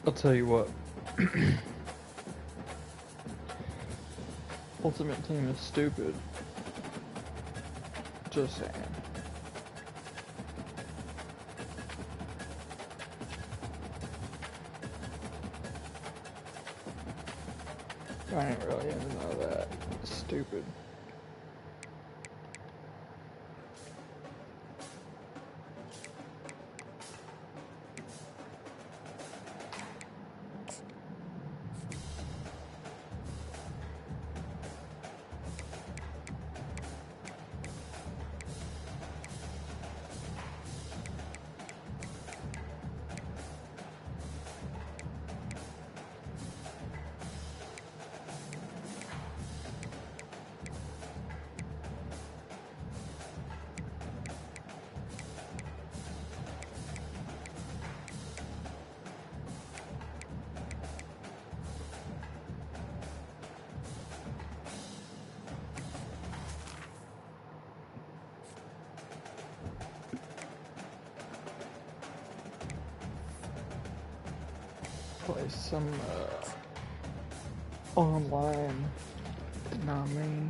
I'll tell you what. Ultimate Team is stupid. Just saying. I ain't really into none of that. It's stupid. Play some online. Nah, me.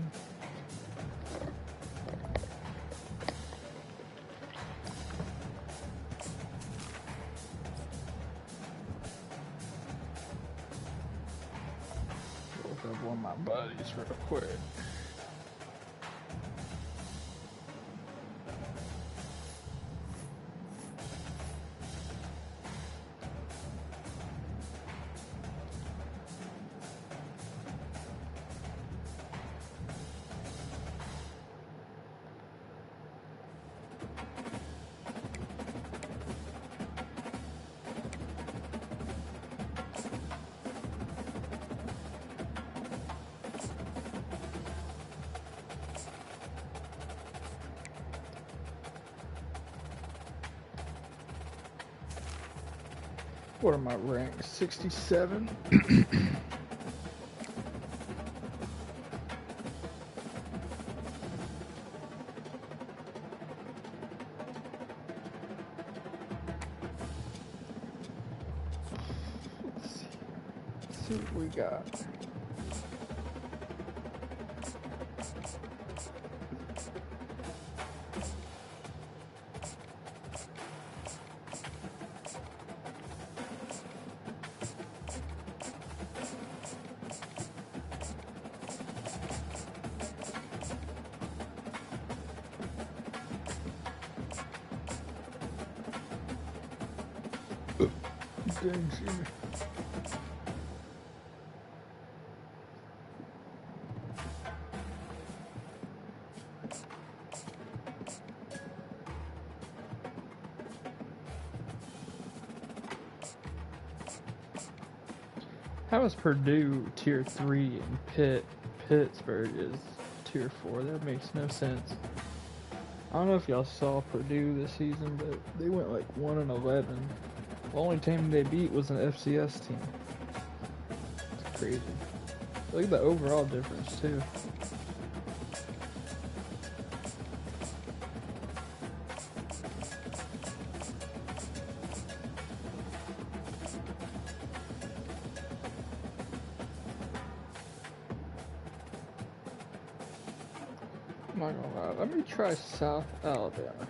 Look up one of my buddies real quick. What am I ranked? 67? Let's see what we got. Dang, excuse me. How is Purdue tier 3 and Pittsburgh is tier 4? That makes no sense. I don't know if y'all saw Purdue this season, but they went like 1-11. The only team they beat was an FCS team. It's crazy. Look at the overall difference too. I'm not gonna lie. Let me try South Alabama.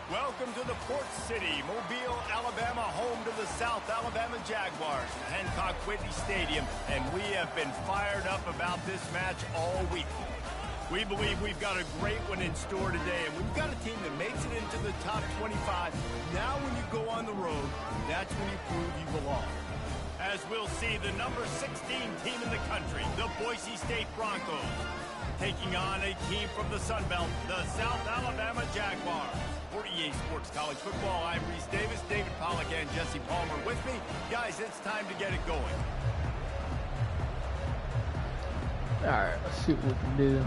Welcome to the Port City, Mobile, Alabama, home to the South Alabama Jaguars, Hancock Whitney Stadium, and we have been fired up about this match all week. We believe we've got a great one in store today, and we've got a team that makes it into the top 25. Now when you go on the road, that's when you prove you belong. As we'll see, the number 16 team in the country, the Boise State Broncos, taking on a team from the Sun Belt, the South Alabama Jaguars. For EA Sports College Football, I'm Reese Davis, David Pollack, and Jesse Palmer with me. Guys, it's time to get it going. Alright, let's see what we can do.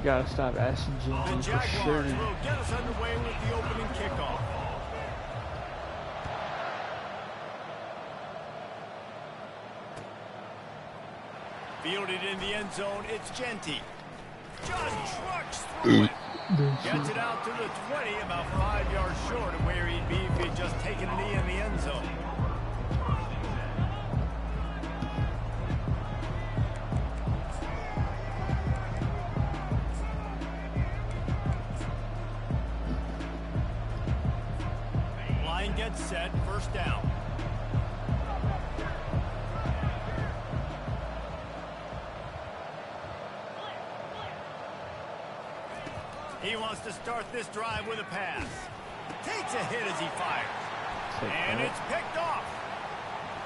Gotta stop Ashton The Jenkins for Jaguars sure. will get us underway with the opening kickoff. Fielded in the end zone, it's Genty. Just trucks through it. Gets it out to the 20, about 5 yards short of where he'd be if he'd just taken a knee in the end zone. Line gets set, first down. He wants to start this drive with a pass. Takes a hit as he fires. And it's picked off.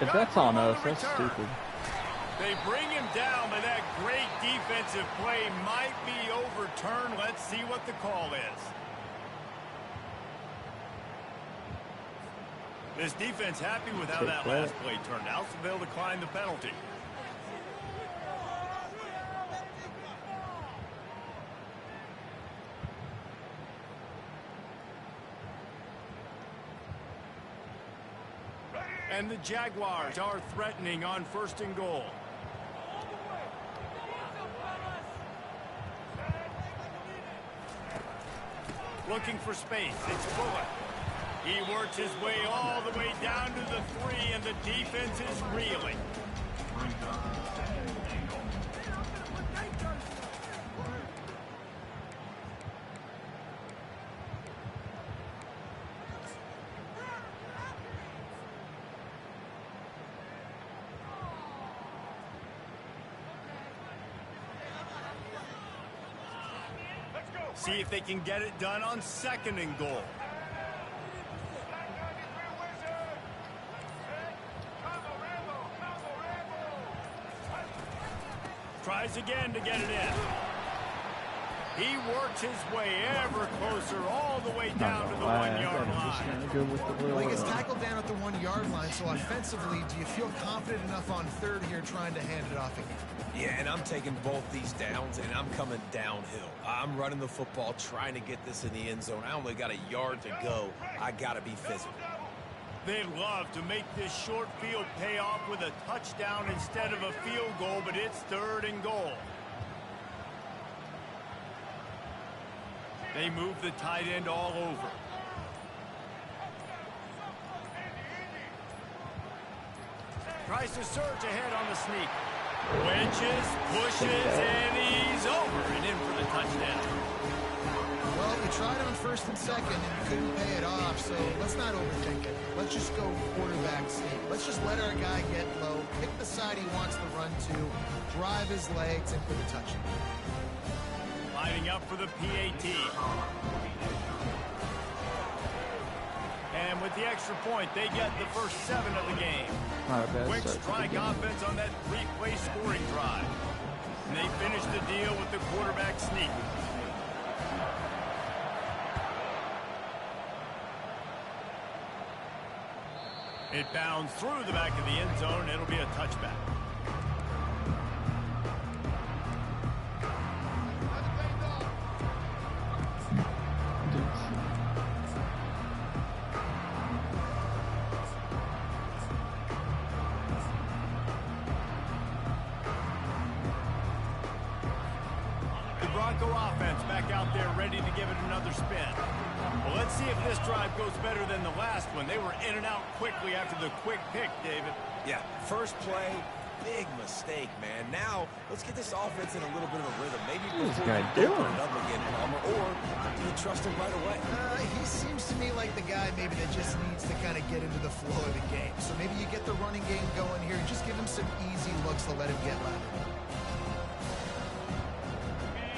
If that's on us, that's stupid. They bring him down, but that great defensive play might be overturned. Let's see what the call is. This defense happy with how that last play turned out, so they'll decline the penalty. And the Jaguars are threatening on first and goal. Looking for space, it's Bullock. He works his way all the way down to the 3, and the defense is reeling. See if they can get it done on second and goal. Tries again to get it in. He works his way ever closer all the way down to the 1-yard line. Well, he gets tackled down at the 1-yard line, so offensively, do you feel confident enough on third here trying to hand it off again? Yeah, and I'm taking both these downs, and I'm coming downhill. I'm running the football, trying to get this in the end zone. I only got a yard to go. I got to be physical. They'd love to make this short field pay off with a touchdown instead of a field goal, but it's third and goal. They move the tight end all over. Tries to surge ahead on the sneak. Wedges, pushes, and he's over and in for the touchdown. Well, you tried on first and second, and you couldn't pay it off, so let's not overthink it. Let's just go quarterback sneak. Let's just let our guy get low, pick the side he wants to run to, drive his legs, and for the touchdown. Lining up for the PAT. And with the extra point, they get the first 7 of the game. Quick strike offense on that 3-play scoring drive. And they finish the deal with the quarterback sneak. It bounds through the back of the end zone. It'll be a touchback. Bronco offense back out there ready to give it another spin. Well, let's see if this drive goes better than the last one. They were in and out quickly after the quick pick, David. Yeah, first play, big mistake, man. Now, let's get this offense in a little bit of a rhythm. Maybe before you open it up again, Palmer, or do you trust him right away? He seems to me like the guy maybe that just needs to kind of get into the flow of the game. So maybe you get the running game going here. Just give him some easy looks to let him get louder.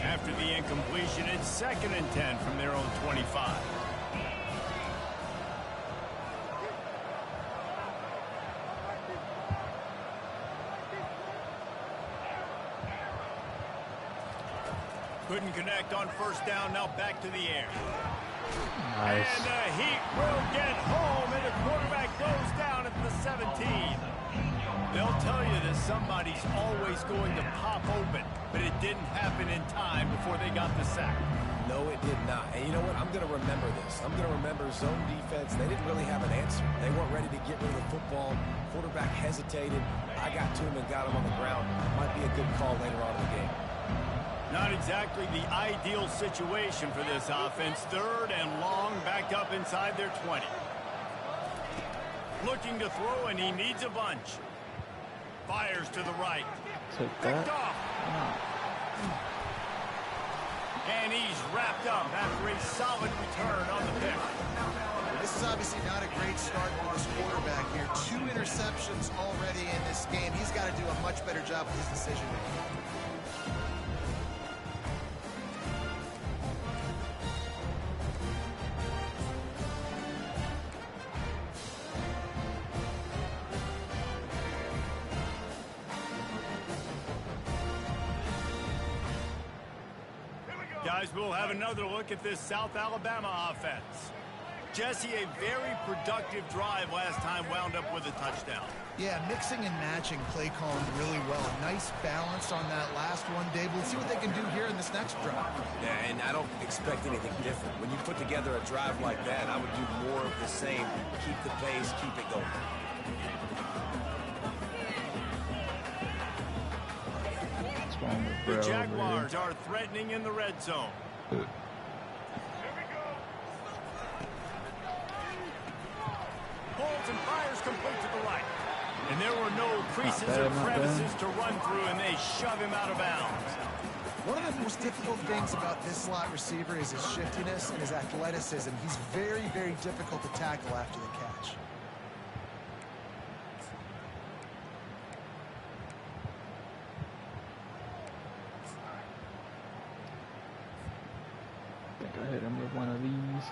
After the incompletion, it's 2nd and 10 from their own 25. Couldn't connect on first down. Now back to the air. Nice. And the Heat will get home, and the quarterback goes down at the 17. They'll tell you that somebody's always going to pop open, but it didn't happen in time before they got the sack. No, it did not. And you know what? I'm going to remember this. I'm going to remember zone defense. They didn't really have an answer. They weren't ready to get rid of the football. Quarterback hesitated. I got to him and got him on the ground. Might be a good call later on in the game. Not exactly the ideal situation for this offense. Third and long, backed up inside their 20. Looking to throw, and he needs a bunch. Fires to the right. Take Picked that. off. And he's wrapped up after a solid return on the pick. This is obviously not a great start for this quarterback here. 2 interceptions already in this game. He's got to do a much better job with his decision making. Guys, we'll have another look at this South Alabama offense. Jesse, a very productive drive last time wound up with a touchdown. Yeah, mixing and matching play calling really well. A nice balance on that last one, Dave. We'll see what they can do here in this next drive. Yeah, and I don't expect anything different. When you put together a drive like that, I would do more of the same. Keep the pace, keep it going. The Jaguars are threatening in the red zone. Holds and fires complete to the right. And there were no creases or crevices to run through, and they shove him out of bounds. One of the most difficult things about this slot receiver is his shiftiness and his athleticism. He's very, very difficult to tackle after the catch. I think I hit him with one of these.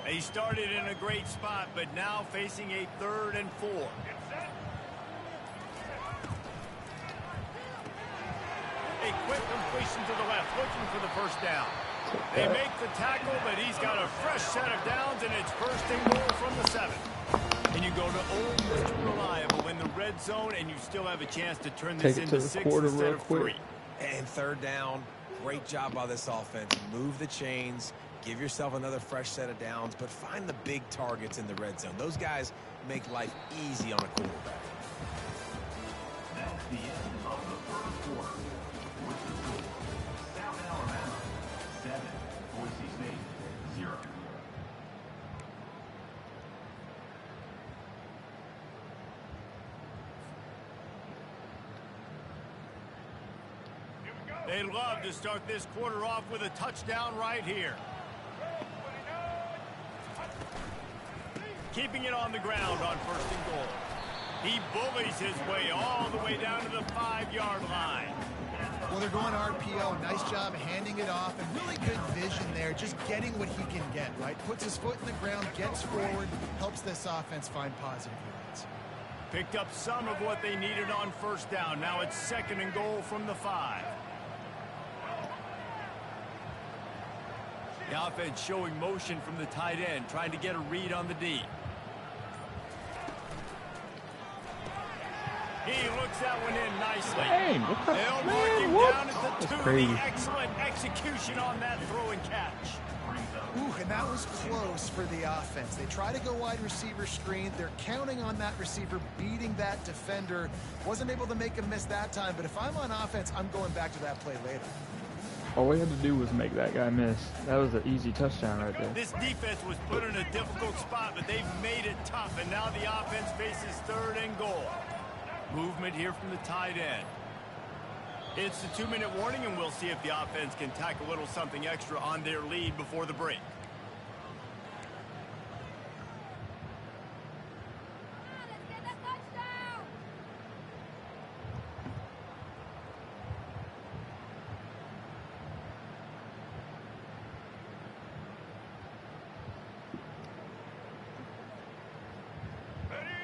They started in a great spot, but now facing a 3rd and 4. A quick completion to the left, looking for the first down. They make the tackle, but he's got a fresh set of downs, and it's 1st and goal from the 7. And you go to old Mr. Reliable in the red zone, and you still have a chance to turn this into 6 instead of 3. And 3rd down. Great job by this offense. Move the chains. Give yourself another fresh set of downs, but find the big targets in the red zone. Those guys make life easy on a quarterback. That's the end of the first quarter. With the score, South Alabama 7, Boise State 0. They'd love to start this quarter off with a touchdown right here. Keeping it on the ground on 1st and goal. He bullies his way all the way down to the 5-yard line. Well, they're going RPO. Nice job handing it off, and really good vision there, just getting what he can get, right? Puts his foot in the ground, gets forward, helps this offense find positive yards. Picked up some of what they needed on 1st down. Now it's 2nd and goal from the 5. The offense showing motion from the tight end, trying to get a read on the D. He looks that one in nicely. Dang, what the They'll mark man, him what? down at the 2. Crazy. The excellent execution on that throw and catch. Ooh, and that was close for the offense. They try to go wide receiver screen. They're counting on that receiver beating that defender. Wasn't able to make him miss that time, but if I'm on offense, I'm going back to that play later. All we had to do was make that guy miss. That was an easy touchdown right there. This defense was put in a difficult spot, but they've made it tough, and now the offense faces 3rd and goal. Movement here from the tight end. It's the 2-minute warning, and we'll see if the offense can tack a little something extra on their lead before the break.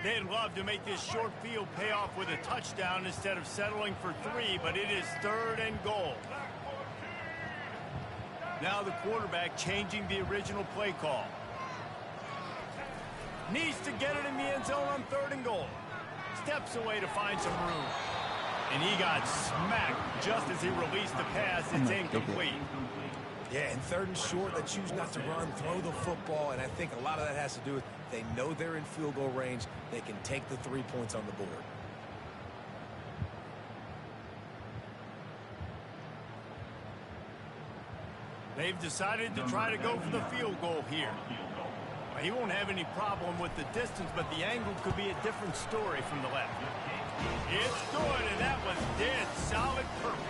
They'd love to make this short field pay off with a touchdown instead of settling for 3, but it is 3rd and goal. Now the quarterback changing the original play call. Needs to get it in the end zone on 3rd and goal. Steps away to find some room. And he got smacked just as he released the pass. It's incomplete. Yeah, and 3rd and short, they choose not to run, throw the football, and I think a lot of that has to do with they know they're in field goal range. They can take the 3 points on the board. They've decided to try to go for the field goal here. He won't have any problem with the distance, but the angle could be a different story from the left. It's good, and that was dead solid perfect.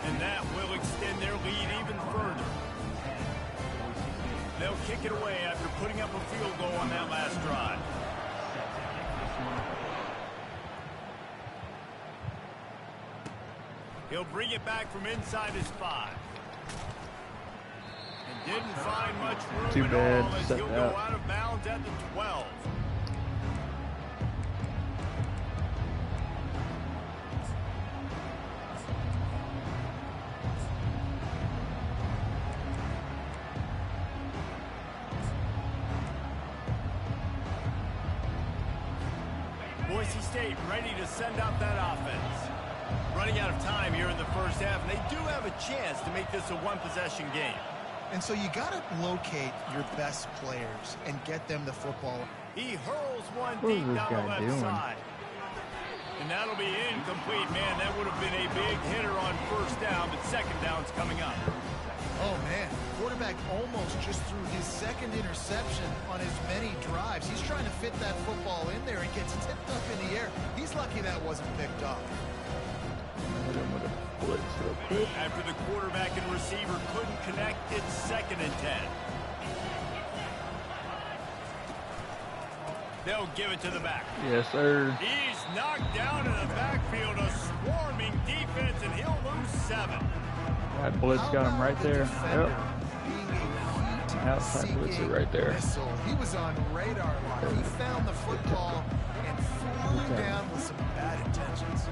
And that will extend their lead even further. They'll kick it away after putting up a field goal on that last drive. He'll bring it back from inside his 5. And didn't find much room Too at bad. all as Set he'll go that. out of bounds at the 12. Boise State ready to send out that offense. Running out of time here in the first half, and they do have a chance to make this a one-possession game. And so you got to locate your best players and get them the football. He hurls one What is deep this down the guy left doing? side. And that'll be incomplete. Man, that would have been a big hitter on 1st down, but 2nd down's coming up. Oh, man. Quarterback almost just threw his 2nd interception on as many drives. He's trying to fit that football in there and gets tipped up in the air. He's lucky that wasn't picked up. Hit him with a blitz real quick. After the quarterback and receiver couldn't connect, it's 2nd and 10. They'll give it to the back. Yes, sir. He's knocked down in the backfield, a swarming defense, and he'll lose 7. That blitz got him right there. Defender Yep. being a Outside blitzer right there. missile. He was on radar lock. He found the football and flew Okay. down with some bad intentions.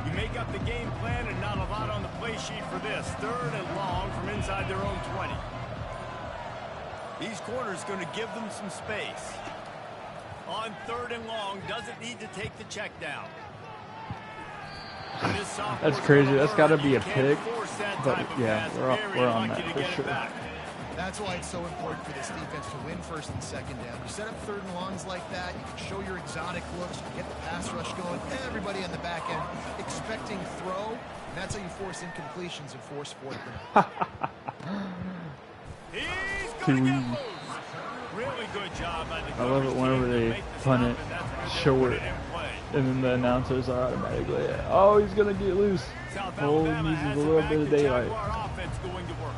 You make up the game plan and not a lot on the play sheet for this. 3rd and long from inside their own 20. These corners going to give them some space. On 3rd and long, doesn't need to take the check down. That's crazy. That's got to be a pick. But yeah, we're on that for sure. That's why it's so important for this defense to win 1st and 2nd down. You set up 3rd and longs like that, you can show your exotic looks, you can get the pass rush going, everybody on the back end expecting throw, and that's how you force incompletions and force 4th down. He's going to get loose. Really good job by the I love it whenever they punt it short, and then the announcers are automatically, oh, he's going to get loose. Oh, he needs a little bit of daylight. Offense going to work.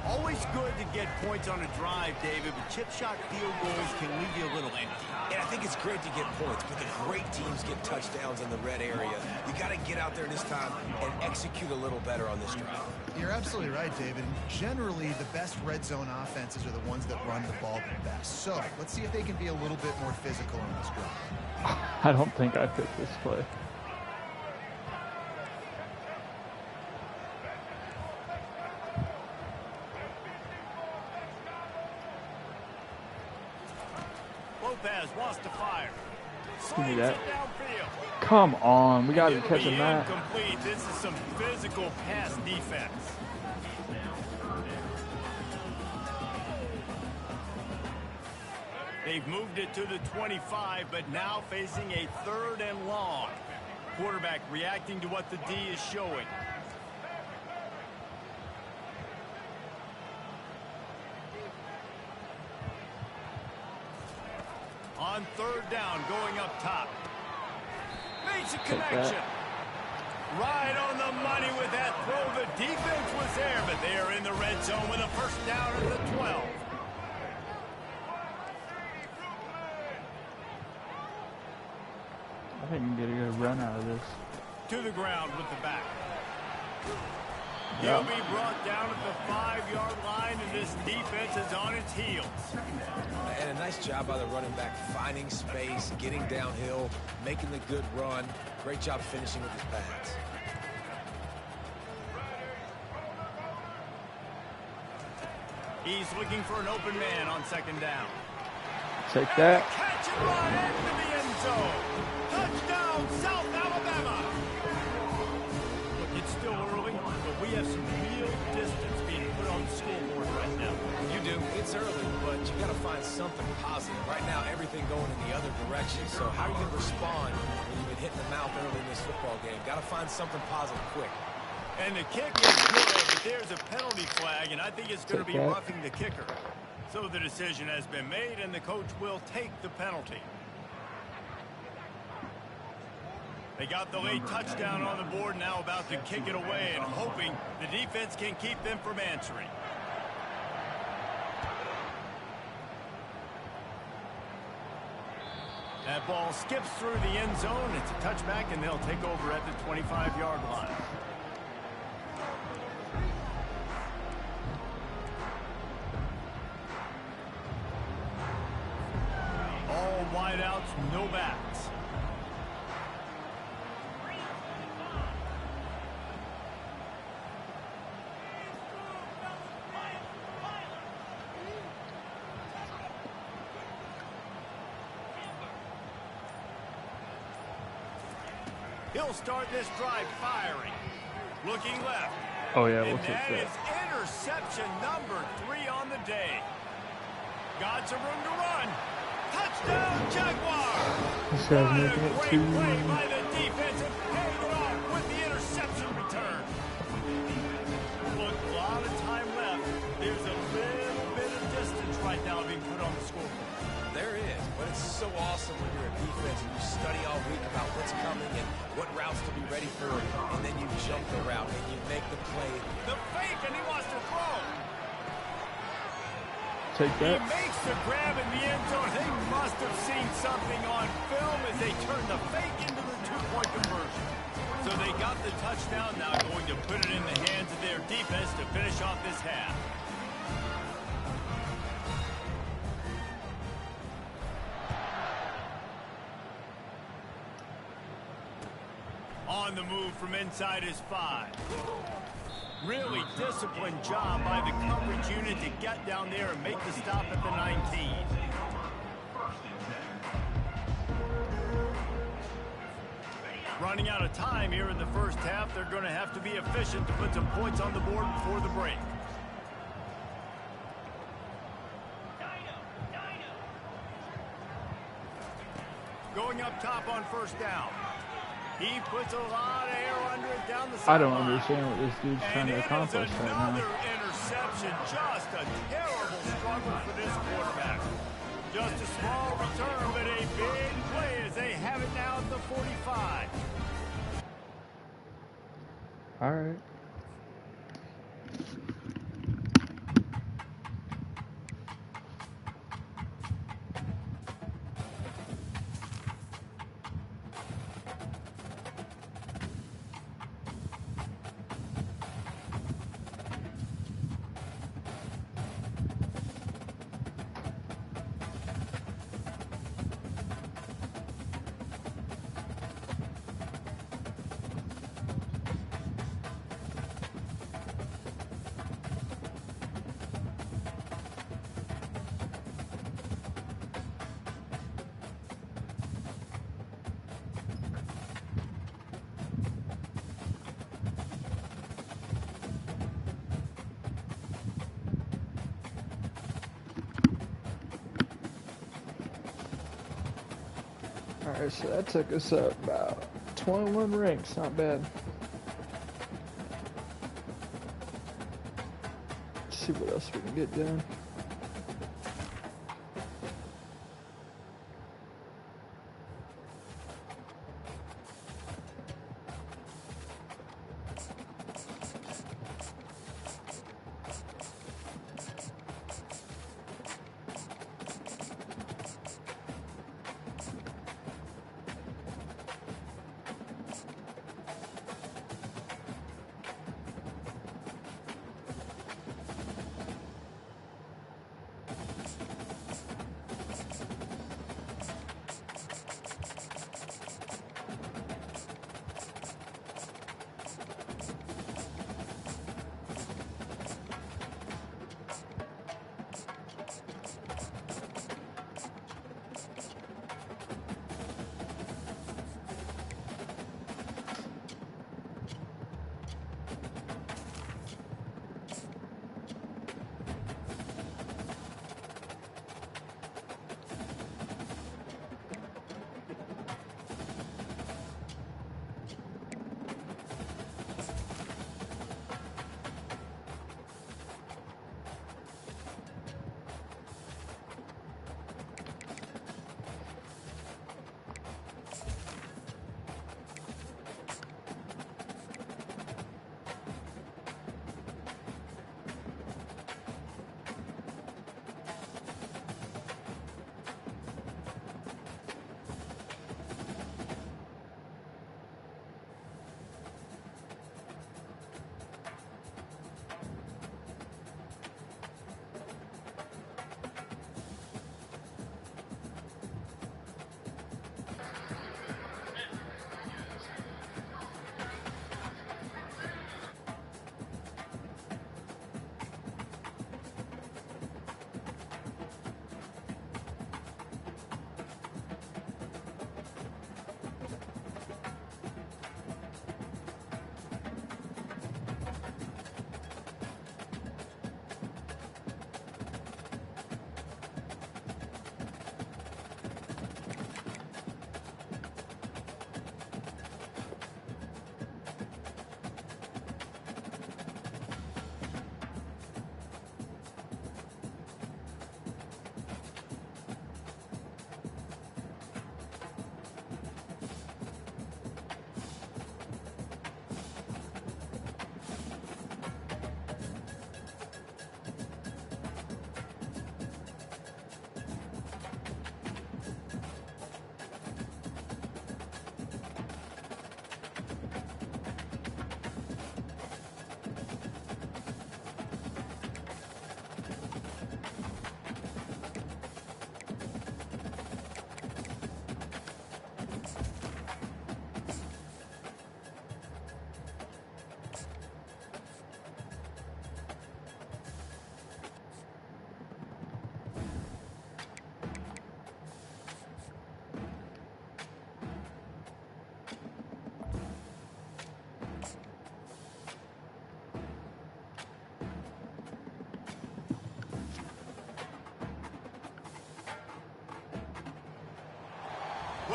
Always good to get points on a drive, David, but chip shot field goals can leave you a little empty. And I think it's great to get points, but the great teams get touchdowns in the red area. You got to get out there this time and execute a little better on this drive. You're absolutely right, David. Generally, the best red zone offenses are the ones that run the ball the best. So let's see if they can be a little bit more physical on this drive. I don't think I picked this play. Lopez wants to fire. Give me Slings that. it downfield. Come on, we got to It'll catch be him that. incomplete. This is some physical pass defense. They've moved it to the 25, but now facing a 3rd and long. Quarterback reacting to what the D is showing. On 3rd down, going up top. Makes a connection. Right on the money with that throw. The defense was there, but they are in the red zone with a 1st down at the 12. I think we can get a good run out of this. To the ground with the back. He'll be brought down at the 5-yard line, and this defense is on its heels. And a nice job by the running back, finding space, getting downhill, making the good run. Great job finishing with his pads. He's looking for an open man on second down. Take that. Catch and run into the end zone. Touchdown, South Alabama. Look, it's still early, but we have some real distance being put on the scoreboard right now. You do. It's early, but you got to find something positive. Right now, everything going in the other direction. So how are you going to respond when you've been hit in the mouth early in this football game? Got to find something positive quick. And the kick is good, but there's a penalty flag, and I think it's going to be roughing the kicker. So the decision has been made, and the coach will take the penalty. They got the late touchdown on the board, now about to kick it away, and hoping the defense can keep them from answering. That ball skips through the end zone. It's a touchback, and they'll take over at the 25-yard line. All wideouts, no backs. He'll start this drive firing. Looking left. Oh, yeah, we'll And take that that. is interception number 3 on the day. Got some room to run. Touchdown, Jaguar! This guy's What a making it great too. play by the defense and paying it off with the interception return. Look, a lot of time left. There's a little bit of distance right now being put on the scoreboard. There is, but it's so awesome when you're a defense and you study all week about what's coming and what routes to be ready for, and then you jump the route and you make the play. The fake, and he wants to throw. Take He that. makes the grab in the end zone. They must have seen something on film as they turned the fake into the two-point conversion. So they got the touchdown, now going to put it in the hands of their defense to finish off this half. On the move from inside his 5. Really disciplined job by the coverage unit to get down there and make the stop at the 19. Running out of time here in the first half, they're going to have to be efficient to put some points on the board before the break. Going up top on first down. He puts a lot of air under it down the I don't sideline. understand what this dude's trying to accomplish right now. Another interception. Just a terrible struggle for this quarterback. Just a small return, but a big play as they have it now at the 45. All right. Alright, so that took us up about 21 ranks, not bad. Let's see what else we can get done.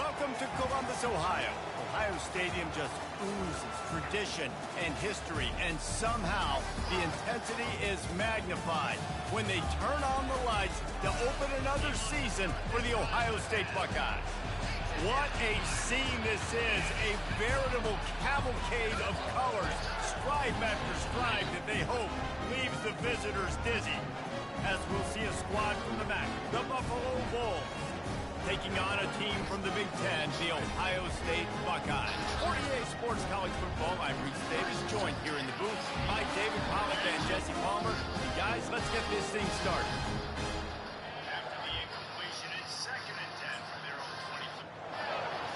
Welcome to Columbus, Ohio. Ohio Stadium just oozes tradition and history, and somehow the intensity is magnified when they turn on the lights to open another season for the Ohio State Buckeyes. What a scene this is, a veritable cavalcade of colors, stripe after stripe that they hope leaves the visitors dizzy. As we'll see a squad from the MAC, the Buffalo Bulls, taking on a team from the Big Ten, the Ohio State Buckeyes. 48 Sports College Football, I'm Reese Davis, joined here in the booth by David Pollack and Jesse Palmer. And guys, let's get this thing started. After the incompletion, it's 2nd and 10 from their own 22.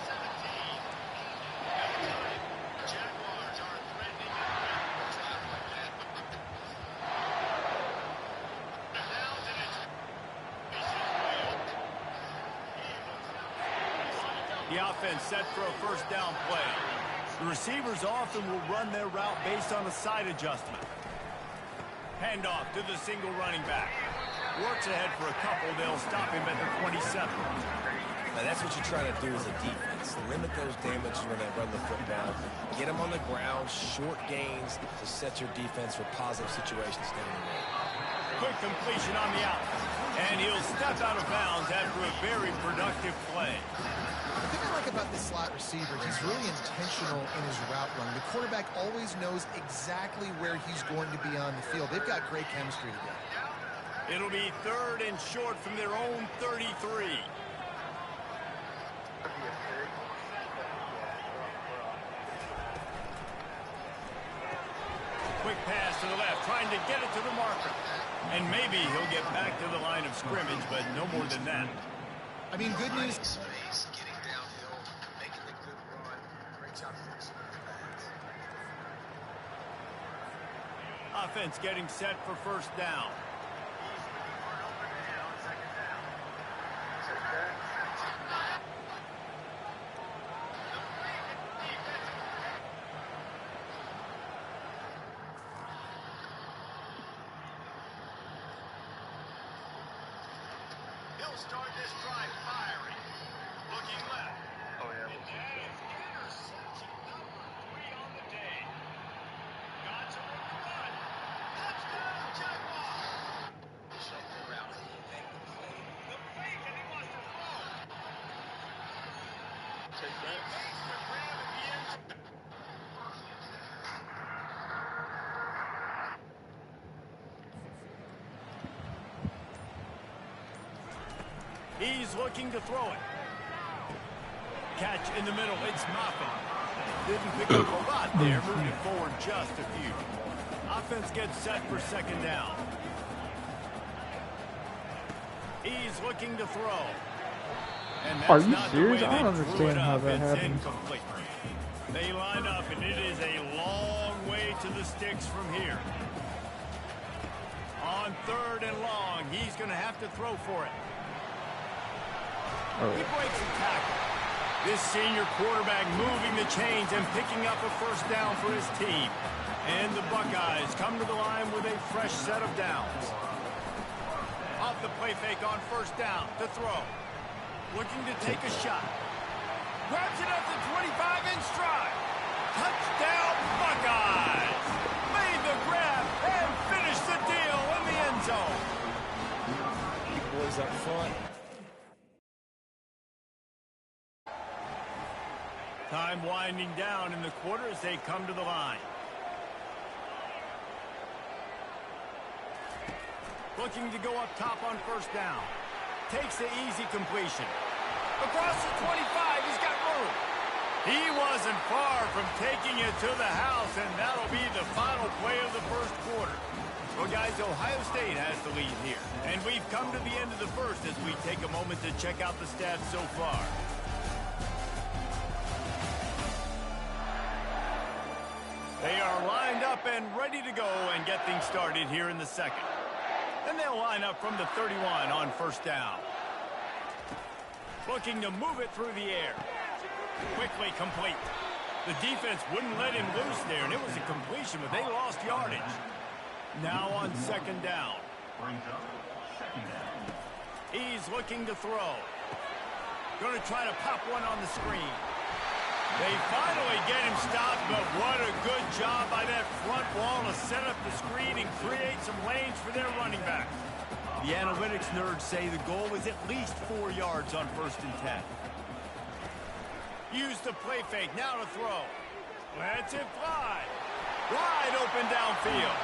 17. At the time, Jaguars are threatening a trap like that. Downs and it's The offense set for a first down play. The receivers often will run their route based on a side adjustment. Handoff to the single running back. Works ahead for a couple. They'll stop him at the 27. Now that's what you're trying to do as a defense. Limit those damages when they run the football. Get them on the ground, short gains to set your defense for positive situations down the road. Quick completion on the out. And he'll step out of bounds after a very productive play. The thing I like about this slot receiver, he's really intentional in his route running. The quarterback always knows exactly where he's going to be on the field. They've got great chemistry together. It'll be 3rd and short from their own 33. Quick pass to the left, trying to get it to the marker. And maybe he'll get back to the line of scrimmage, but no more than that. I mean, good news. Space, getting downhill, making a good run. Great job fixing the pass. Offense getting set for first down. He'll start this drive firing. Looking left. Oh, yeah. And that is interception number 3 on the day. Got to run. Touchdown, Jaguars. Check the route. The fake, and he wants to throw. Take that. Makes the grab at the end zone. He's looking to throw it. Catch in the middle. It's Moffitt. Didn't pick up a lot there, moving forward just a few. Offense gets set for second down. He's looking to throw. And that's Are you not the serious? way I don't they drew understand it how up. that It's happens. incomplete. They line up, and it is a long way to the sticks from here. On 3rd and long, he's going to have to throw for it. He breaks the tackle. This senior quarterback moving the chains and picking up a first down for his team. And the Buckeyes come to the line with a fresh set of downs. Off the play fake on first down to throw. Looking to take a shot. Grabs it at the 25 in stride. Touchdown Buckeyes! Made the grab and finished the deal in the end zone. Boys up front. Time winding down in the quarter as they come to the line. Looking to go up top on first down. Takes the easy completion. Across the 25, he's got room. He wasn't far from taking it to the house, and that'll be the final play of the first quarter. Well, guys, Ohio State has the lead here. And we've come to the end of the first as we take a moment to check out the stats so far. They are lined up and ready to go and get things started here in the second. And they'll line up from the 31 on first down. Looking to move it through the air. Quickly complete. The defense wouldn't let him loose there, and it was a completion, but they lost yardage. Now on second down. Brings up 2nd down. He's looking to throw. Going to try to pop one on the screen. They finally get him stopped, but what a good job by that front wall to set up the screen and create some lanes for their running back. The analytics nerds say the goal was at least 4 yards on 1st and 10. Use the play fake, now to throw. Lets it fly. Wide open downfield.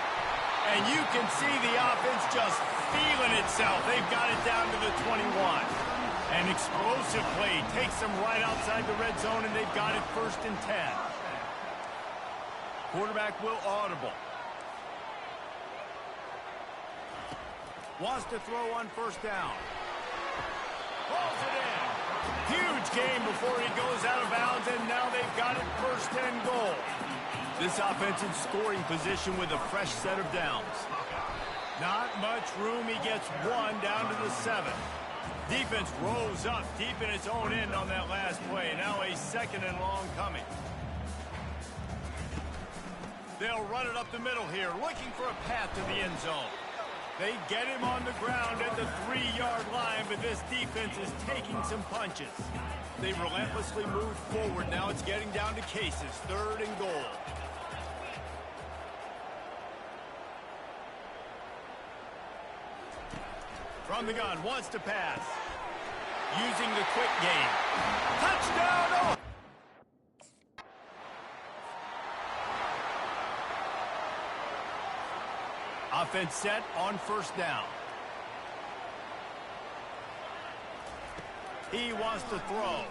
And you can see the offense just feeling itself. They've got it down to the 21. An explosive play takes them right outside the red zone, and they've got it 1st and 10. Quarterback will audible. Wants to throw on 1st down. Pulls it in. Huge game before he goes out of bounds, and now they've got it 1st and goal. This offense in scoring position with a fresh set of downs. Not much room. He gets 1 down to the 7. Defense rose up deep in its own end on that last play. Now a 2nd and long coming. They'll run it up the middle here, looking for a path to the end zone. They get him on the ground at the 3-yard line, but this defense is taking some punches. They relentlessly move forward. Now it's getting down to cases. 3rd and goal. From the gun, wants to pass. Using the quick game. Touchdown! Oh! Offense set on 1st down. He wants to throw.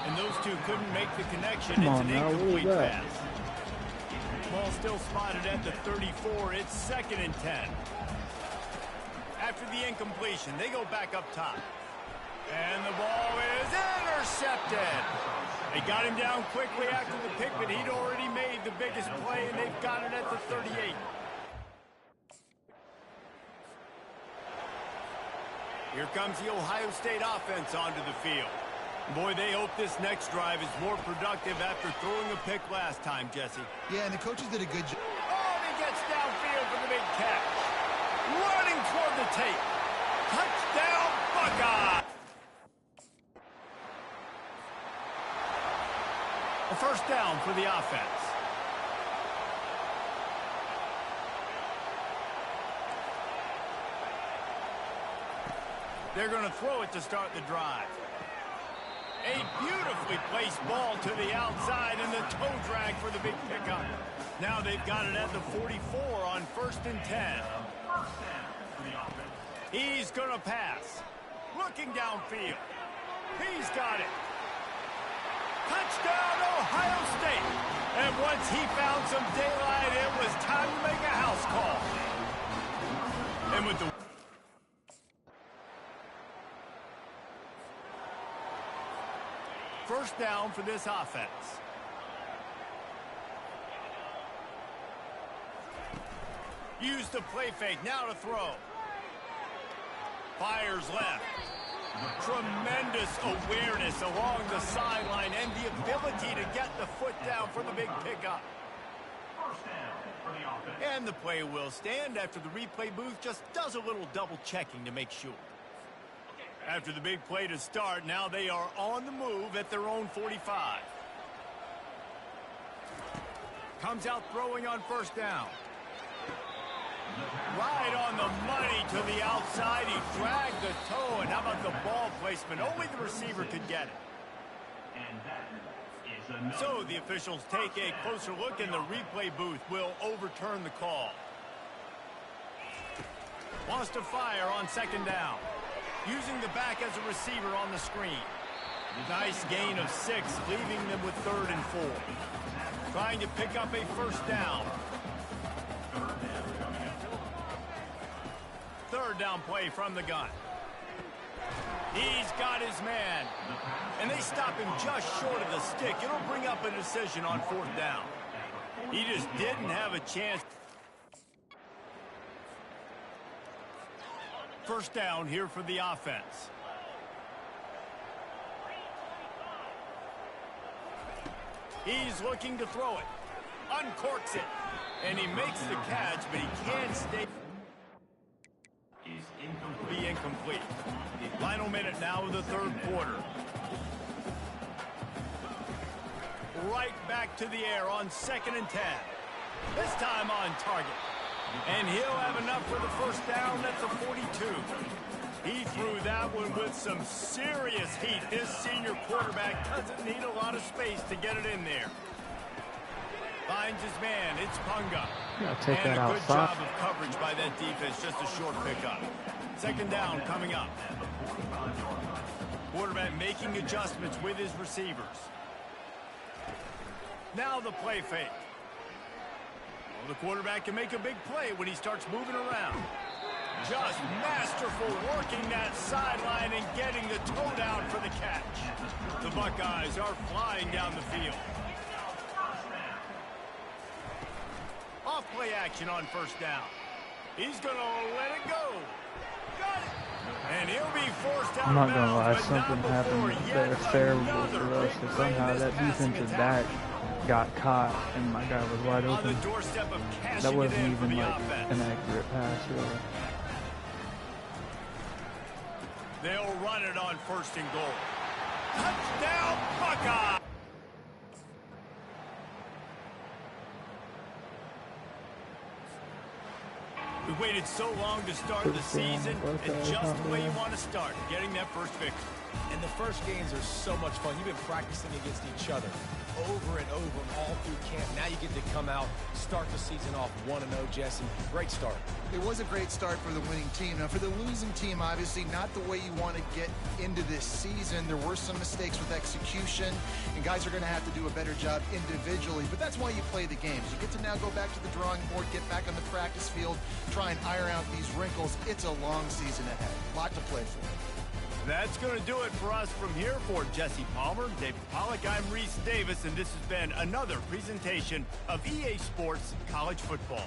And those two couldn't make the connection. It's an incomplete pass. Ball still spotted at the 34. It's 2nd and 10. After the incompletion, they go back up top. And the ball is intercepted. They got him down quickly after the pick, but he'd already made the biggest play, and they've got it at the 38. Here comes the Ohio State offense onto the field. Boy, they hope this next drive is more productive after throwing a pick last time, Jesse. Yeah, and the coaches did a good job. Oh, he gets downfield for the big catch. Running toward the tape. Touchdown, Buckeye! A 1st down for the offense. They're going to throw it to start the drive. A beautifully placed ball to the outside and the toe drag for the big pickup. Now they've got it at the 44 on 1st and 10. He's going to pass. Looking downfield. He's got it. Touchdown, Ohio State. And once he found some daylight, it was time to make a house call. And with the 1st down for this offense. Use the play fake, now to throw. Fires left. Tremendous awareness along the sideline and the ability to get the foot down for the big pickup. And the play will stand after the replay booth just does a little double checking to make sure. After the big play to start, now they are on the move at their own 45. Comes out throwing on 1st down. Right on the money to the outside. He dragged the toe, and how about the ball placement? Only the receiver could get it. So the officials take a closer look, and the replay booth will overturn the call. Wants to fire on 2nd down. Using the back as a receiver on the screen. Nice gain of 6, leaving them with 3rd and 4. Trying to pick up a 1st down. 3rd down play from the gun. He's got his man. And they stop him just short of the stick. It'll bring up a decision on 4th down. He just didn't have a chance. 1st down here for the offense. He's looking to throw it. Uncorks it. And he makes the catch, but he can't stay. Be incomplete. Final minute now in the third quarter. Right back to the air on 2nd and 10. This time on target. And he'll have enough for the first down. That's a 42. He threw that one with some serious heat. This senior quarterback doesn't need a lot of space to get it in there. Finds his man. It's Punga. Take and that a good outside. job of coverage by that defense. Just a short pickup. 2nd down coming up. Quarterback making adjustments with his receivers. Now the play fake. Well, the quarterback can make a big play when he starts moving around. Just masterful working that sideline and getting the toe down for the catch. The Buckeyes are flying down the field. Off play action on 1st down. He's going to let it go. Got it. And he'll be forced out I'm not of gonna lie, bounds, but not something happened before there yet favorable another for us, big because play in somehow this that passing defensive attack. back got caught and my guy was wide On the open. doorstep of cashing That it wasn't in for even the like offense. an accurate pass, really. They'll run it on 1st and goal. Touchdown, Buckeye! We waited so long to start the season. It's just the way you want to start, getting that first victory. And the first games are so much fun. You've been practicing against each other over and over all through camp. Now you get to come out, start the season off 1-0, Jesse. Great start. It was a great start for the winning team. Now, for the losing team, obviously not the way you want to get into this season. There were some mistakes with execution, and guys are going to have to do a better job individually. But that's why you play the games. You get to now go back to the drawing board, get back on the practice field, try and iron out these wrinkles. It's a long season ahead. A lot to play for. That's going to do it for us from here. For Jesse Palmer, David Pollack, I'm Reese Davis, and this has been another presentation of EA Sports College Football.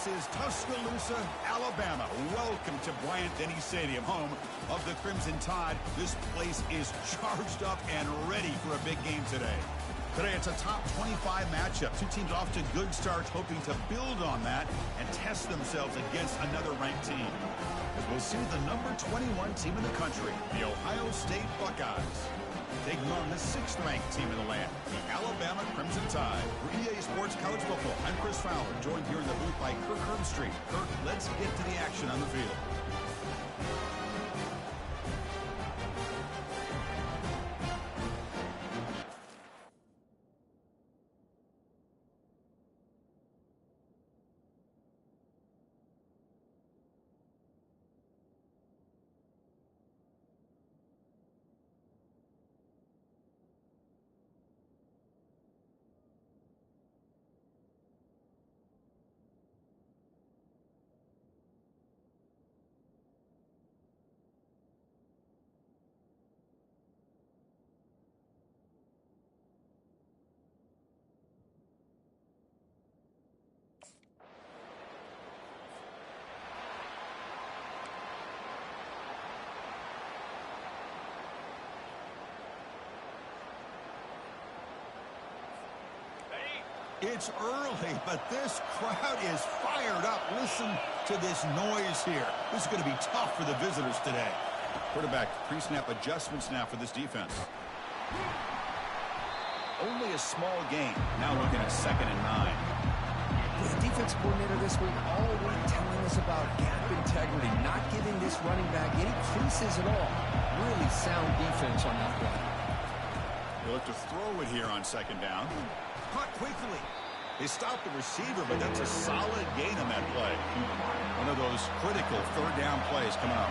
This is Tuscaloosa, Alabama. Welcome to Bryant-Denny Stadium, home of the Crimson Tide. This place is charged up and ready for a big game today. Today, it's a top 25 matchup. Two teams off to good starts, hoping to build on that and test themselves against another ranked team. As we'll see the number 21 team in the country, the Ohio State Buckeyes, taking on the 6th-ranked team in the land, the Alabama Crimson Tide. For EA Sports College Football, I'm Chris Fowler, joined here in the booth by Kirk Herbstreit. Kirk, let's get to the action on the field. It's early, but this crowd is fired up. Listen to this noise here. This is going to be tough for the visitors today. Quarterback pre-snap adjustments now for this defense. Only a small gain. Now looking at 2nd and 9. The defense coordinator this week all week telling us about gap integrity, not giving this running back any creases at all. Really sound defense on that play. They look to throw it here on 2nd down. Caught quickly. They stopped the receiver, but that's a solid gain on that play. One of those critical 3rd down plays coming up.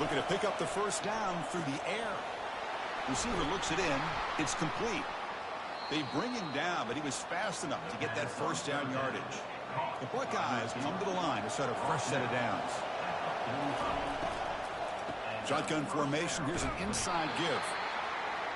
Looking to pick up the 1st down through the air. Receiver looks it in. It's complete. They bring him down, but he was fast enough to get that 1st down yardage. The Buckeyes come to the line to start a fresh set of downs. Shotgun formation. Here's an inside give.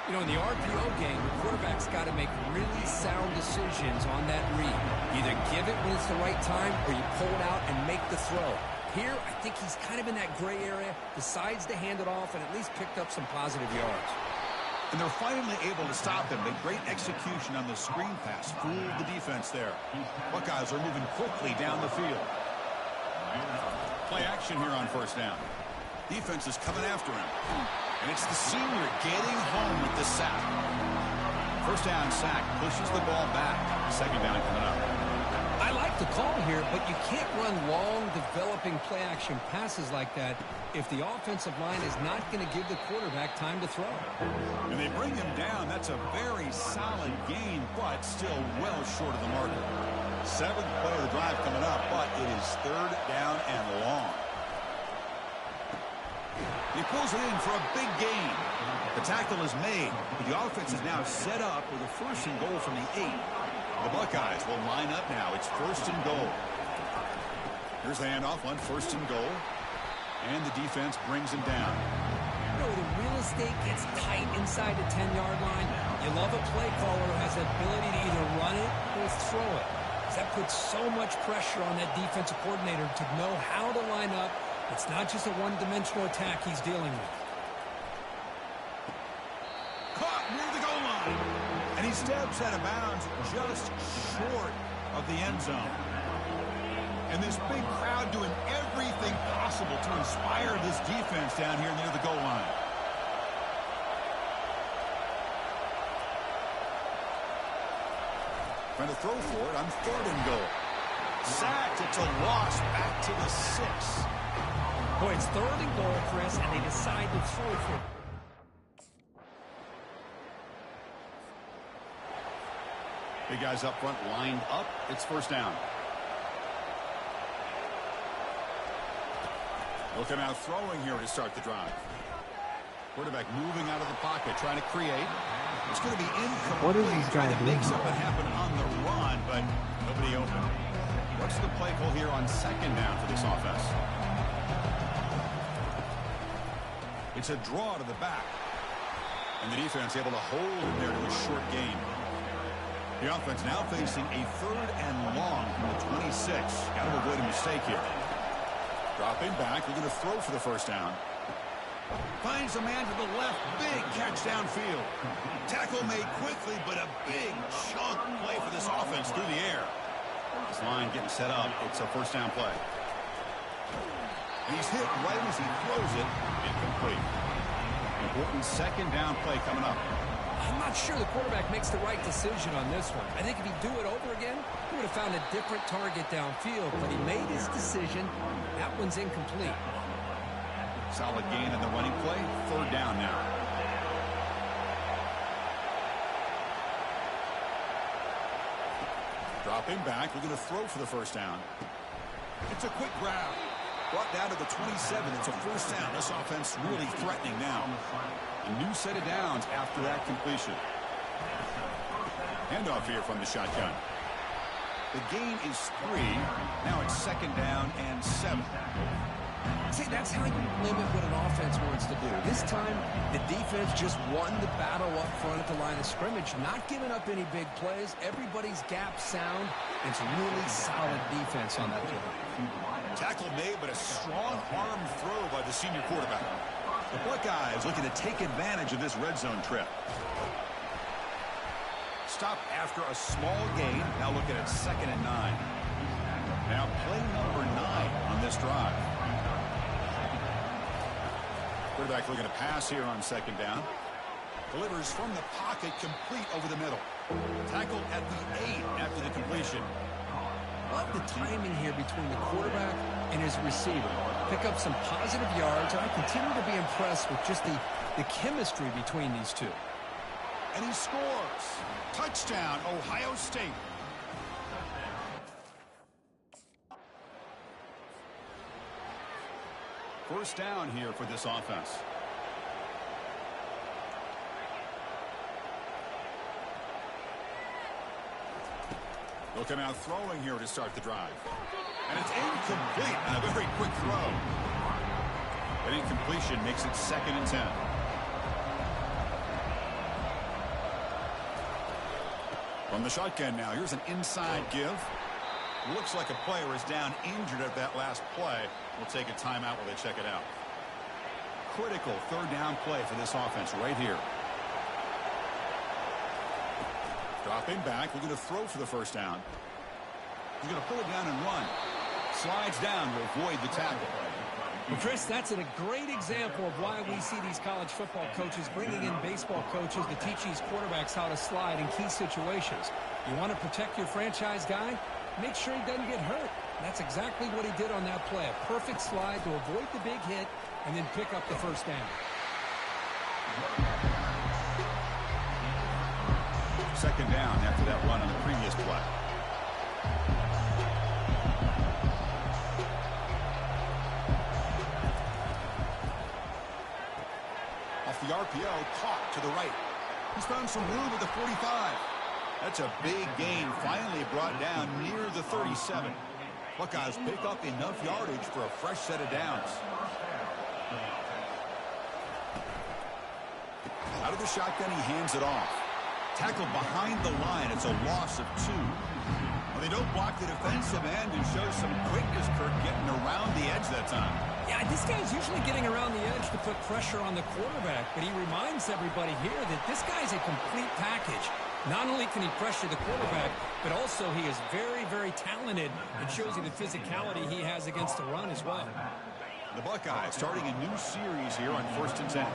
You know, in the RPO game, the quarterback's got to make really sound decisions on that read. Either give it when it's the right time or you pull it out and make the throw. Here, I think he's kind of in that gray area, decides to hand it off and at least picked up some positive yards. And they're finally able to stop him. The great execution on the screen pass fooled the defense there. Buckeyes are moving quickly down the field. Play action here on 1st down. Defense is coming after him. And it's the senior getting home with the sack. 1st down sack pushes the ball back. 2nd down coming up. I like the call here, but you can't run long, developing play-action passes like that if the offensive line is not going to give the quarterback time to throw. And they bring him down. That's a very solid gain, but still well short of the marker. 7th play of the drive coming up, but it is 3rd down and long. He pulls it in for a big gain. The tackle is made. The offense is now set up with a 1st and goal from the 8. The Buckeyes will line up now. It's 1st and goal. Here's the handoff on 1st and goal. And the defense brings him down. You know, the real estate gets tight inside the 10-yard line. You love a play caller who has the ability to either run it or throw it. That puts so much pressure on that defensive coordinator to know how to line up. It's not just a one-dimensional attack he's dealing with. Caught near the goal line. And he steps out of bounds just short of the end zone. And this big crowd doing everything possible to inspire this defense down here near the goal line. Trying to throw for it on 3rd and goal. Sacked. It's a loss back to the 6. Boy, it's 3rd and goal, Chris, and they decide to throw for it. Big guys up front lined up. It's 1st down. Look at now throwing here to start the drive. Quarterback moving out of the pocket, trying to create. It's going to be incomplete. What is this guy trying to doing? make something happen on the run, but nobody open. What's the play call here on 2nd down for this offense? It's a draw to the back. And the defense able to hold him there to a short gain. The offense now facing a 3rd and long from the 26. Got to avoid a mistake here. Dropping back, looking to throw for the 1st down. Finds a man to the left. Big catch downfield. Tackle made quickly, but a big chunk play for this offense through the air. This line getting set up. It's a first down play. And he's hit right as he throws it. Incomplete. Important second down play coming up. I'm not sure the quarterback makes the right decision on this one. I think if he'd do it over again, he would have found a different target downfield, but he made his decision. That one's incomplete. Solid gain in the running play. Third down now. Dropping back, looking to throw for the first down. It's a quick grab. Brought down to the 27. It's a first down. This offense really threatening now. A new set of downs after that completion. Handoff here from the shotgun. The gain is 3. Now it's second down and 7. See, that's how you limit what an offense wants to do. This time, the defense just won the battle up front at the line of scrimmage, not giving up any big plays. Everybody's gap sound. It's really solid defense on that play. Tackle made, but a strong arm throw by the senior quarterback. The Buckeyes looking to take advantage of this red zone trip. Stop after a small gain. Now looking at second and 9. Now play number 9 on this drive. Quarterback looking to pass here on second down. Delivers from the pocket, complete over the middle. Tackled at the 8 after the completion. Love the timing here between the quarterback and his receiver. Pick up some positive yards, and I continue to be impressed with just the chemistry between these two. And he scores. Touchdown, Ohio State. First down here for this offense. Looking out throwing here to start the drive. And it's incomplete on a very quick throw. An incompletion makes it second and 10. From the shotgun now, here's an inside give. Looks like a player is down injured at that last play. We'll take a timeout while they check it out. Critical third down play for this offense right here. Dropping back, looking to throw for the first down. He's going to pull it down and run. Slides down to avoid the tackle. Well, Chris, that's a great example of why we see these college football coaches bringing in baseball coaches to teach these quarterbacks how to slide in key situations. You want to protect your franchise guy? Make sure he doesn't get hurt. That's exactly what he did on that play. A perfect slide to avoid the big hit and then pick up the first down. Second down after that run on the previous play. Off the RPO, caught to the right. He's found some room at the 45. That's a big gain, finally brought down near the 37. Buckeyes pick up enough yardage for a fresh set of downs. Out of the shotgun, he hands it off. Tackled behind the line. It's a loss of 2. Well, they don't block the defensive end and show some quickness, Kirk, getting around the edge that time. Yeah, this guy's usually getting around the edge to put pressure on the quarterback, but he reminds everybody here that this guy's a complete package. Not only can he pressure the quarterback, but also he is very, very talented. It shows you the physicality he has against the run as well. The Buckeyes starting a new series here on 1st and 10.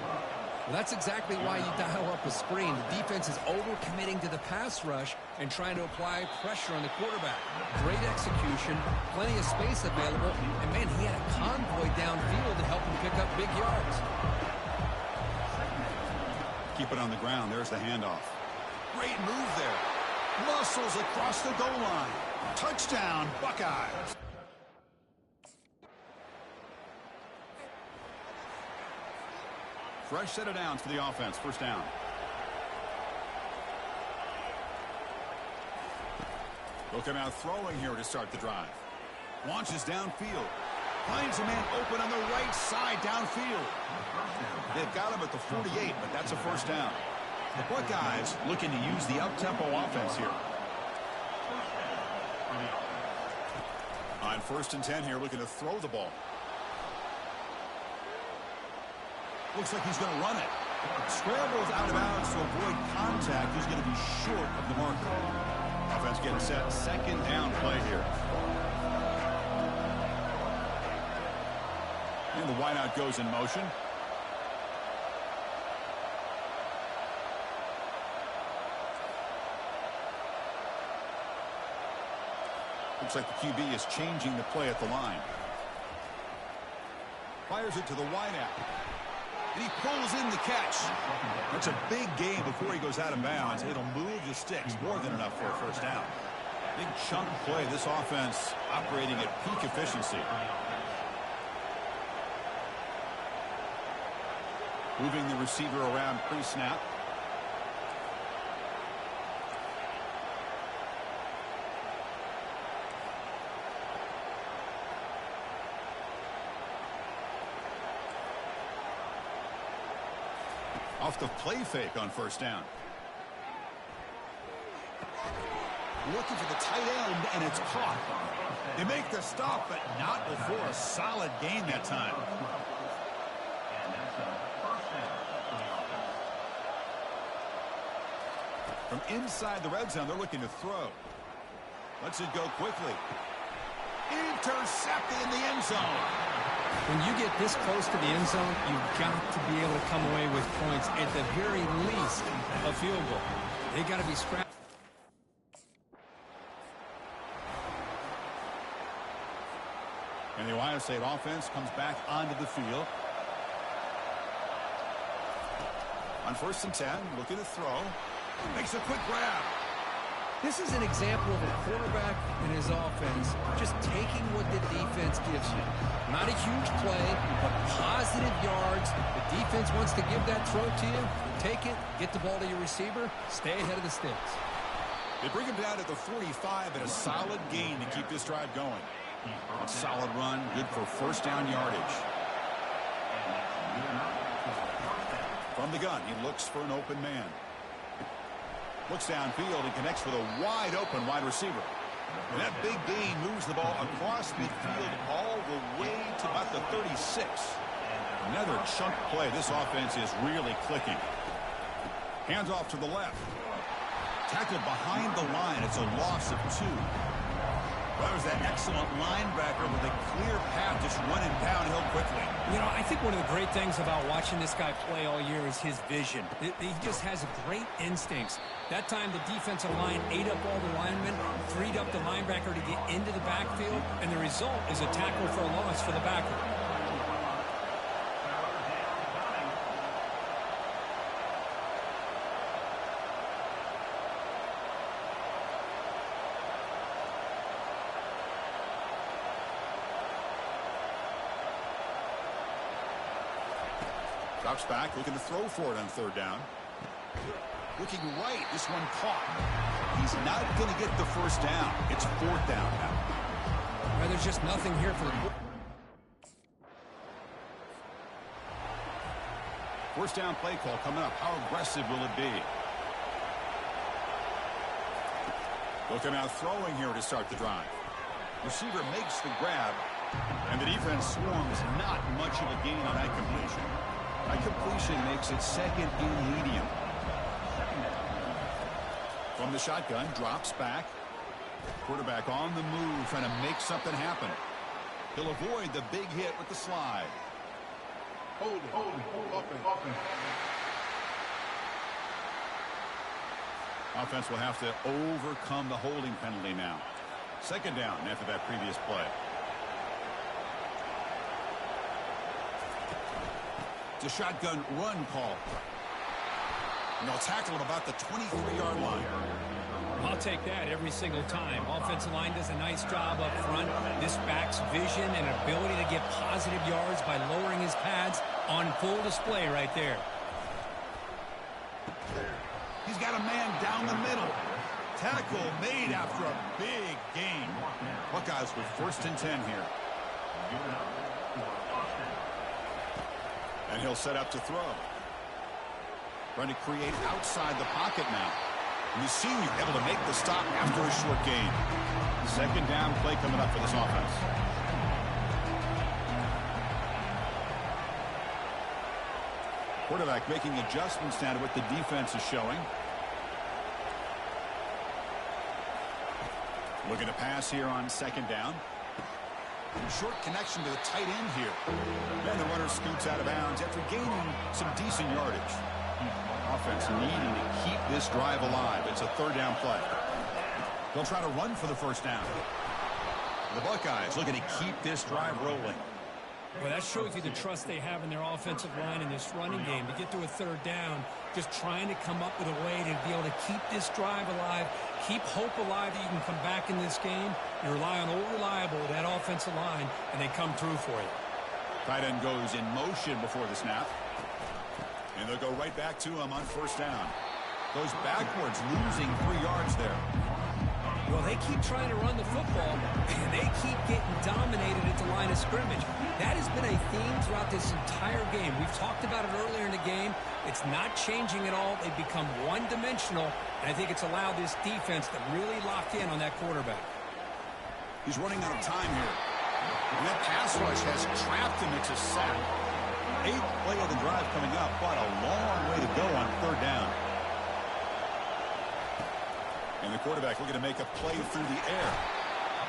Well, that's exactly why you dial up a screen. The defense is overcommitting to the pass rush and trying to apply pressure on the quarterback. Great execution, plenty of space available, and, man, he had a convoy downfield to help him pick up big yards. Keep it on the ground. There's the handoff. Great move there. Muscles across the goal line. Touchdown, Buckeyes. Fresh set of downs for the offense. First down. Looking out throwing here to start the drive. Launches downfield. Finds a man open on the right side downfield. They've got him at the 48, but that's a first down. The Buckeyes looking to use the up-tempo offense here. On 1st and 10 here, looking to throw the ball. Looks like he's going to run it. Scrambles out of bounds to avoid contact. He's going to be short of the marker. Offense getting set. Second down play here. And the wideout goes in motion. Looks like the QB is changing the play at the line. Fires it to the wideout. And he pulls in the catch. That's a big gain before he goes out of bounds. It'll move the sticks. More than enough for a first down. Big chunk play. This offense operating at peak efficiency. Moving the receiver around pre-snap. Off the play fake on first down. Looking for the tight end, and it's caught. They make the stop, but not before a solid gain that time. From inside the red zone, they're looking to throw. Lets it go quickly. Intercepted in the end zone. When you get this close to the end zone, you've got to be able to come away with points, at the very least a field goal. They got to be scrapped. And the Ohio State offense comes back onto the field. On first and 10, looking to throw. Makes a quick grab. This is an example of a quarterback and his offense just taking what the defense gives you. Not a huge play, but positive yards. The defense wants to give that throw to you. Take it, get the ball to your receiver, stay ahead of the sticks. They bring him down at the 45, and a solid gain to keep this drive going. A solid run, good for first down yardage. From the gun, he looks for an open man. Looks downfield and connects with a wide-open wide receiver. And that big gain moves the ball across midfield all the way to about the 36. Another chunk play. This offense is really clicking. Hands off to the left. Tackled behind the line. It's a loss of 2. That was that excellent linebacker with a clear path just running downhill quickly. You know, I think one of the great things about watching this guy play all year is his vision. He just has great instincts. That time, the defensive line ate up all the linemen, freed up the linebacker to get into the backfield, and the result is a tackle for a loss for the backer. Drops back, looking to throw for it on third down. Looking right, this one caught. He's not going to get the first down. It's fourth down now. Well, there's just nothing here for the... First down play call coming up. How aggressive will it be? Looking out throwing here to start the drive. Receiver makes the grab, and the defense swarms not much of a gain on that completion. That completion makes it second and medium. From the shotgun, drops back. Quarterback on the move, trying to make something happen. He'll avoid the big hit with the slide. Hold it. Offense will have to overcome the holding penalty now. Second down after that previous play. It's a shotgun run call. And they'll tackle him about the 23-yard line. I'll take that every single time. Offensive line does a nice job up front. This back's vision and ability to get positive yards by lowering his pads on full display right there. He's got a man down the middle. Tackle made after a big gain. Buckeyes with first and 10 here. And he'll set up to throw. Trying to create outside the pocket now. And the senior able to make the stop after a short gain. Second down play coming up for this offense. Quarterback making adjustments now to what the defense is showing. Looking to pass here on second down. Short connection to the tight end here. And the runner scoots out of bounds after gaining some decent yardage. Offense needing to keep this drive alive. It's a third down play. They'll try to run for the first down. The Buckeyes looking to keep this drive rolling. Well, that shows you the trust they have in their offensive line in this running game. To get to a third down, just trying to come up with a way to be able to keep this drive alive, keep hope alive that you can come back in this game. You rely on Old Reliable, that offensive line, and they come through for you. Tight end goes in motion before the snap. And they'll go right back to him on first down. Goes backwards, losing 3 yards there. Well, they keep trying to run the football, and they keep getting dominated at the line of scrimmage. That has been a theme throughout this entire game. We've talked about it earlier in the game. It's not changing at all. They've become one-dimensional, and I think it's allowed this defense to really lock in on that quarterback. He's running out of time here. And that pass rush has trapped him. It's a sack. 8th play of the drive coming up, but a long way to go on third down. And the quarterback looking to make a play through the air.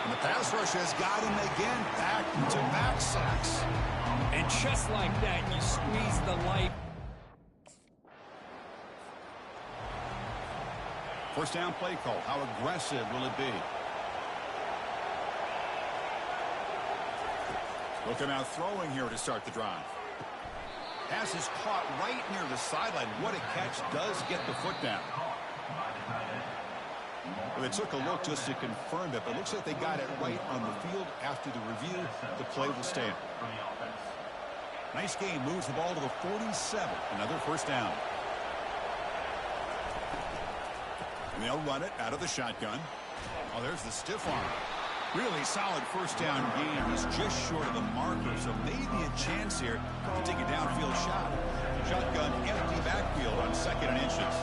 And the pass rush has got him again. Back-to-back sacks. And just like that, you squeeze the life. First down play call. How aggressive will it be? Looking out throwing here to start the drive. Pass is caught right near the sideline. What a catch. Does get the foot down. Well, they took a look just to confirm it, but it looks like they got it right on the field. After the review, the play will stand. Nice game. Moves the ball to the 47. Another first down. And they'll run it out of the shotgun. Oh, there's the stiff arm. Really solid first down gain. He's just short of the marker, so maybe a chance here to take a downfield shot. Shotgun, empty backfield on 2nd and inches.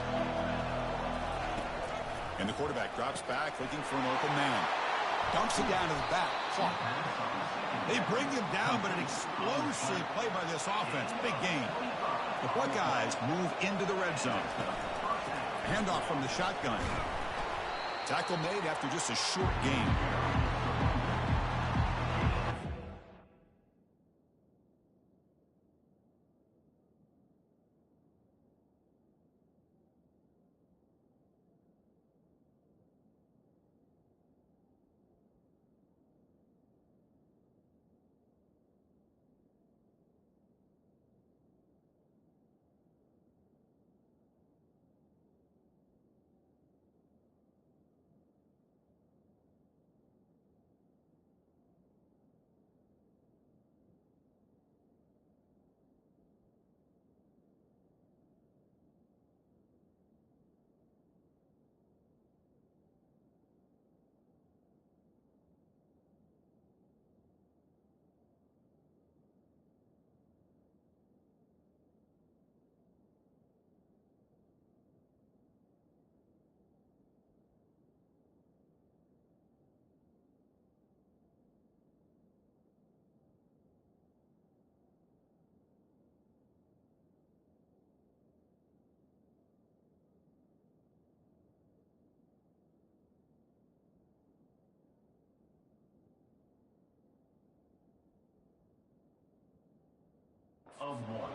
And the quarterback drops back, looking for an open man. Dumps it down to the back. Clock. They bring him down, but an explosive play by this offense. Big gain. The Buckeyes move into the red zone. Handoff from the shotgun. Tackle made after just a short gain. Of one.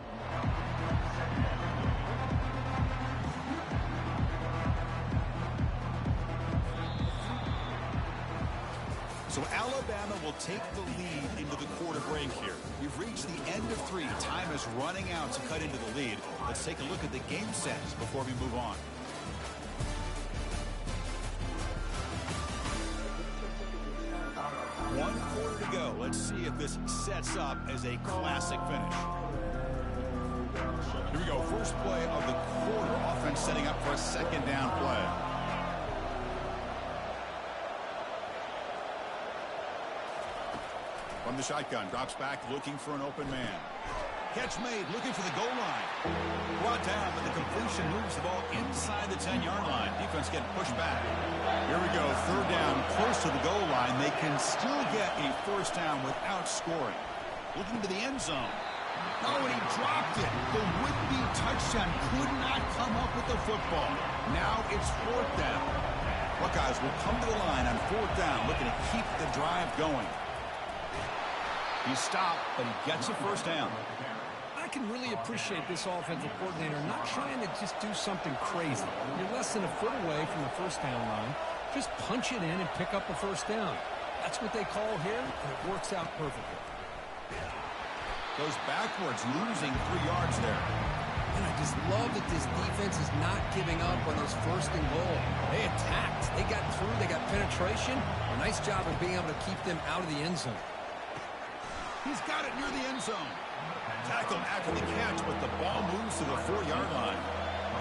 So Alabama will take the lead into the quarter break here. We've reached the end of 3. Time is running out to cut into the lead. Let's take a look at the game sets before we move on. One quarter to go. Let's see if this sets up as a classic finish. Here we go. First play of the quarter. Offense setting up for a second down play. From the shotgun, drops back, looking for an open man. Catch made, looking for the goal line. Brought down, but the completion moves the ball inside the 10-yard line. Defense getting pushed back. Here we go, third down, close to the goal line. They can still get a first down without scoring. Looking to the end zone. Oh, and he dropped it. The would-be touchdown could not come up with the football. Now it's 4th down. Buckeyes will come to the line on 4th down, looking to keep the drive going. He stopped, but he gets a 1st down. I can really appreciate this offensive coordinator not trying to just do something crazy. You're less than a foot away from the 1st down line. Just punch it in and pick up a 1st down. That's what they call here, and it works out perfectly. Goes backwards, losing 3 yards there. And I just love that this defense is not giving up on this 1st and goal. They attacked. They got through. They got penetration. A nice job of being able to keep them out of the end zone. He's got it near the end zone. Tackled after the catch, but the ball moves to the 4-yard line.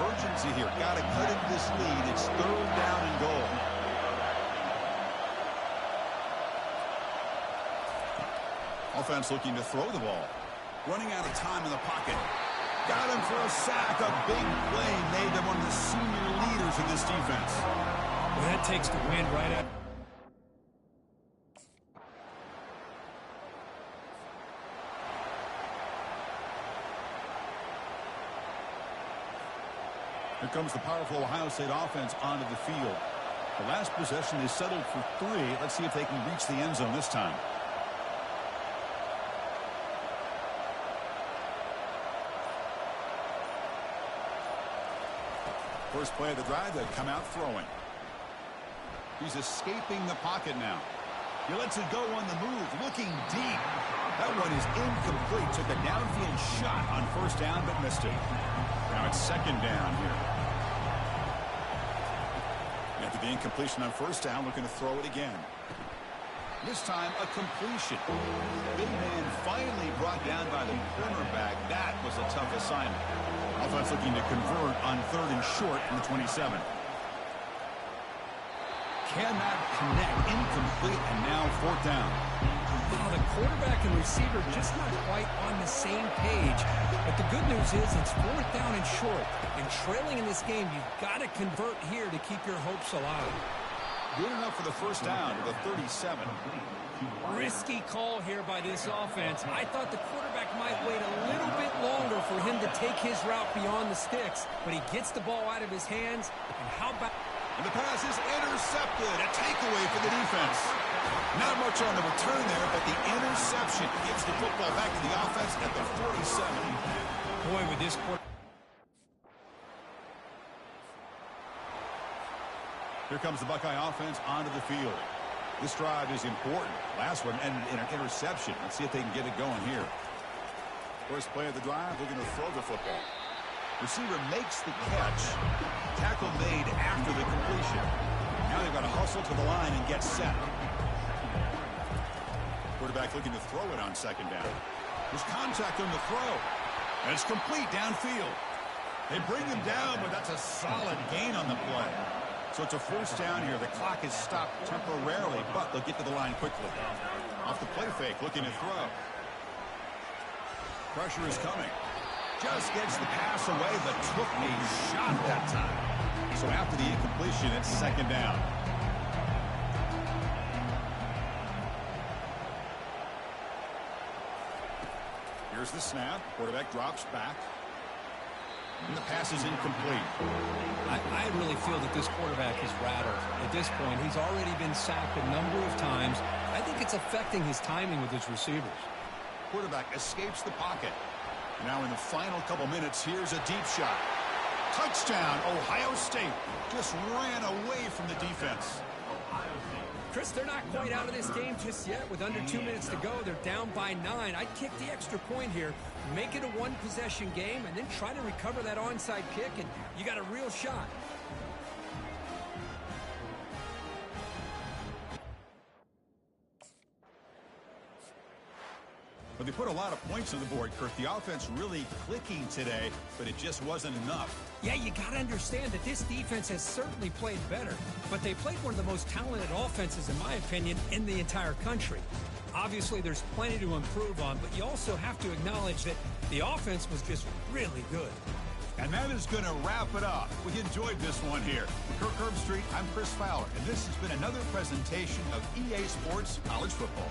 Urgency here. Got to cut into this lead. It's 3rd down and goal. Offense looking to throw the ball. Running out of time in the pocket. Got him for a sack. A big play made them one of the senior leaders in this defense. Well, that takes the wind right out. Here comes the powerful Ohio State offense onto the field. The last possession, they settled for 3. Let's see if they can reach the end zone this time. First play of the drive, they come out throwing. He's escaping the pocket now. He lets it go on the move, looking deep. That one is incomplete. Took a downfield shot on 1st down, but missed it. Now it's 2nd down here. After the incompletion on 1st down, looking to throw it again. This time, a completion. Big man finally brought down by the cornerback. That was a tough assignment. Offense looking to convert on 3rd and short from the 27. Cannot connect. Incomplete, and now 4th down. Oh, the quarterback and receiver just not quite on the same page. But the good news is it's 4th down and short. And trailing in this game, you've got to convert here to keep your hopes alive. Good enough for the 1st down to the 37. Risky call here by this offense. I thought the quarterback might wait a little bit longer for him to take his route beyond the sticks, but he gets the ball out of his hands, and how about... And the pass is intercepted. A takeaway for the defense. Not much on the return there, but the interception gives the football back to the offense at the 47. Boy, with this quarter... Here comes the Buckeye offense onto the field. This drive is important. Last one ended in an interception. Let's see if they can get it going here. First play of the drive, looking to throw the football. Receiver makes the catch. Tackle made after the completion. Now they've got to hustle to the line and get set. Quarterback looking to throw it on 2nd down. There's contact on the throw. And it's complete downfield. They bring him down, but that's a solid gain on the play. So it's a 1st down here. The clock is stopped temporarily, but they'll get to the line quickly. Off the play fake, looking to throw. Pressure is coming. Just gets the pass away, but took a shot that time. So after the incompletion, it's 2nd down. Here's the snap. Quarterback drops back. And the pass is incomplete. I really feel that this quarterback is rattled. At this point, he's already been sacked a number of times. I think it's affecting his timing with his receivers. Quarterback escapes the pocket. Now in the final couple minutes, here's a deep shot. Touchdown, Ohio State. Just ran away from the defense. Chris, they're not quite out of this game just yet. With under 2 minutes to go, they're down by 9. I'd kick the extra point here, make it a one-possession game, and then try to recover that onside kick, and you got a real shot. But they put a lot of points on the board, Kurt. The offense really clicking today, but it just wasn't enough. Yeah, you got to understand that this defense has certainly played better, but they played one of the most talented offenses, in my opinion, in the entire country. Obviously, there's plenty to improve on, but you also have to acknowledge that the offense was just really good. And that is going to wrap it up. We enjoyed this one here. For Kirk Herbstreit, I'm Chris Fowler, and this has been another presentation of EA Sports College Football.